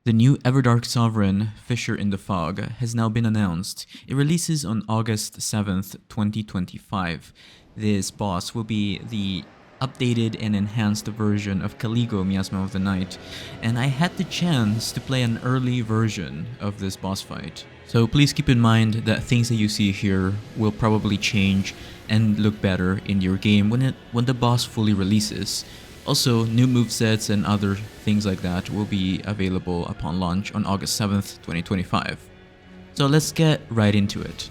The new Everdark Sovereign Fissure in the Fog has now been announced. It releases on August 7th, 2025. This boss will be the updated and enhanced version of Caligo Miasma of the Night, and I had the chance to play an early version of this boss fight. So please keep in mind that things that you see here will probably change and look better in your game when the boss fully releases. Also, new movesets and other things like that will be available upon launch on August 7th, 2025. So let's get right into it.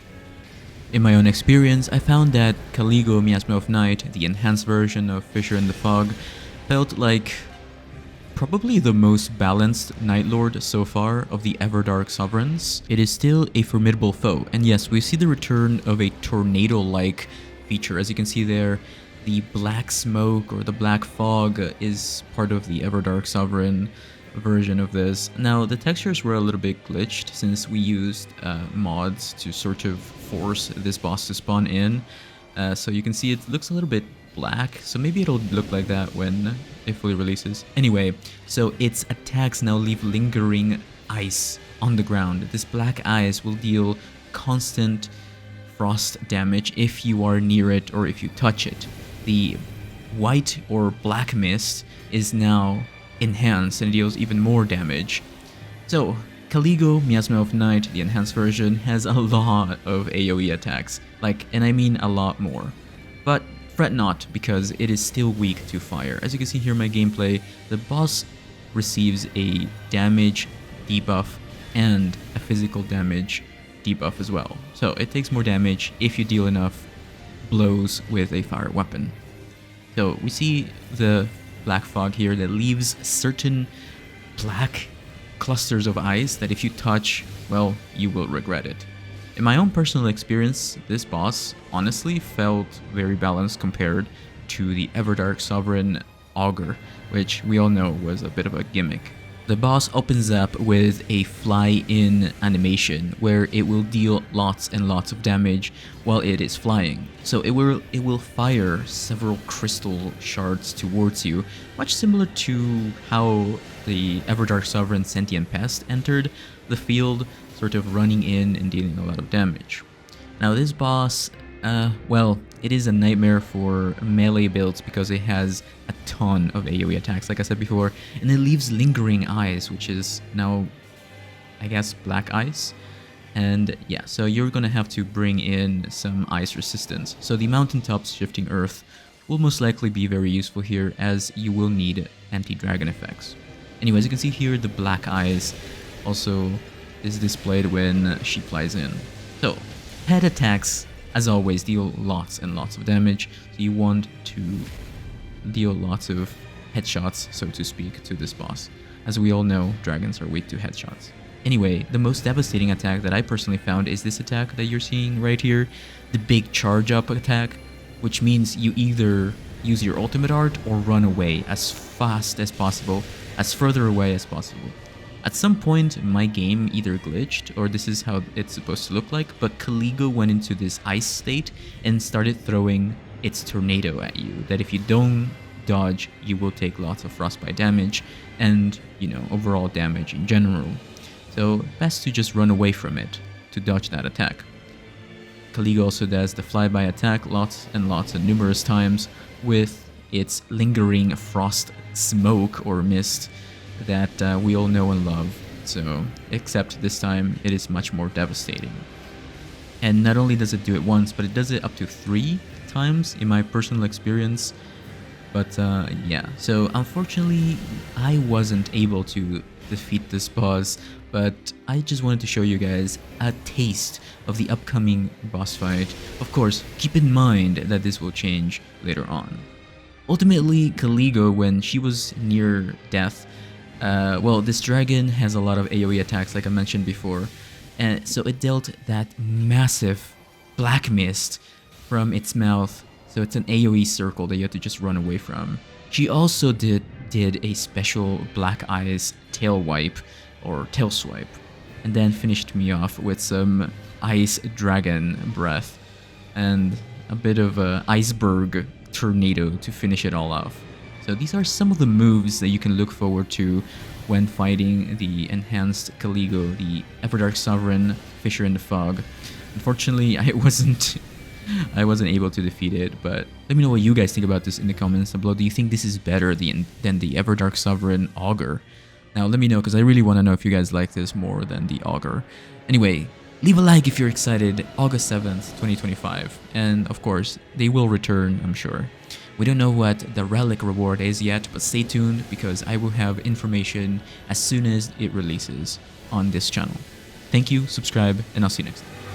In my own experience, I found that Caligo Miasma of Night, the enhanced version of Fissure in the Fog, felt like probably the most balanced Night Lord so far of the Everdark Sovereigns. It is still a formidable foe, and yes, we see the return of a tornado-like feature. As you can see there, the black smoke or the black fog is part of the Everdark Sovereign version of this. Now, the textures were a little bit glitched since we used mods to sort of force this boss to spawn in. So you can see it looks a little bit black, so maybe it'll look like that when it fully releases. Anyway, so its attacks now leave lingering ice on the ground. This black ice will deal constant frost damage if you are near it or if you touch it. The white or black mist is now enhanced and deals even more damage. So, Caligo Miasma of Night, the enhanced version, has a lot of AoE attacks, and I mean a lot more. But fret not, because it is still weak to fire. As you can see here in my gameplay, the boss receives a damage debuff and a physical damage debuff as well. So it takes more damage if you deal enough blows with a fire weapon. So we see the black fog here that leaves certain black clusters of ice that if you touch, well, you will regret it. In my own personal experience, this boss honestly felt very balanced compared to the Everdark Sovereign Augur, which we all know was a bit of a gimmick. The boss opens up with a fly-in animation where it will deal lots and lots of damage while it is flying. So it will fire several crystal shards towards you, much similar to how the Everdark Sovereign Sentient Pest entered the field, sort of running in and dealing a lot of damage. Now this boss, well, it is a nightmare for melee builds because it has a ton of AoE attacks, like I said before, and it leaves lingering ice, which is now, I guess, black ice. And yeah, so you're gonna have to bring in some ice resistance. So the mountaintops shifting earth will most likely be very useful here, as you will need anti-dragon effects. Anyway, as you can see here, the black ice also is displayed when she flies in. So, head attacks, as always, deal lots and lots of damage, so you want to deal lots of headshots, so to speak, to this boss. As we all know, dragons are weak to headshots. Anyway, the most devastating attack that I personally found is this attack that you're seeing right here, the big charge up attack, which means you either use your ultimate art or run away as fast as possible, as further away as possible. At some point, my game either glitched, or this is how it's supposed to look like, but Caligo went into this ice state and started throwing its tornado at you, that if you don't dodge, you will take lots of frostbite damage and, overall damage in general. So, best to just run away from it to dodge that attack. Caligo also does the flyby attack lots and lots and numerous times with its lingering frost smoke or mist that we all know and love, so except this time it is much more devastating. And not only does it do it once, but it does it up to 3 times in my personal experience. But yeah, so unfortunately I wasn't able to defeat this boss, but I just wanted to show you guys a taste of the upcoming boss fight. Of course, keep in mind that this will change later on. Ultimately, Caligo, when she was near death, well, this dragon has a lot of AoE attacks, like I mentioned before, and so it dealt that massive black mist from its mouth, so it's an AoE circle that you have to just run away from. She also did a special black ice tail wipe, or tail swipe, and then finished me off with some ice dragon breath, and a bit of a iceberg tornado to finish it all off. So these are some of the moves that you can look forward to when fighting the enhanced Caligo, the Everdark Sovereign Fissure in the Fog. Unfortunately, I wasn't able to defeat it, but let me know what you guys think about this in the comments below. Do you think this is better than the Everdark Sovereign Augur? Now let me know, because I really want to know if you guys like this more than the Augur. Anyway, leave a like if you're excited. August 7th, 2025. And of course, they will return, I'm sure. We don't know what the relic reward is yet, but stay tuned, because I will have information as soon as it releases on this channel. Thank you, subscribe, and I'll see you next time.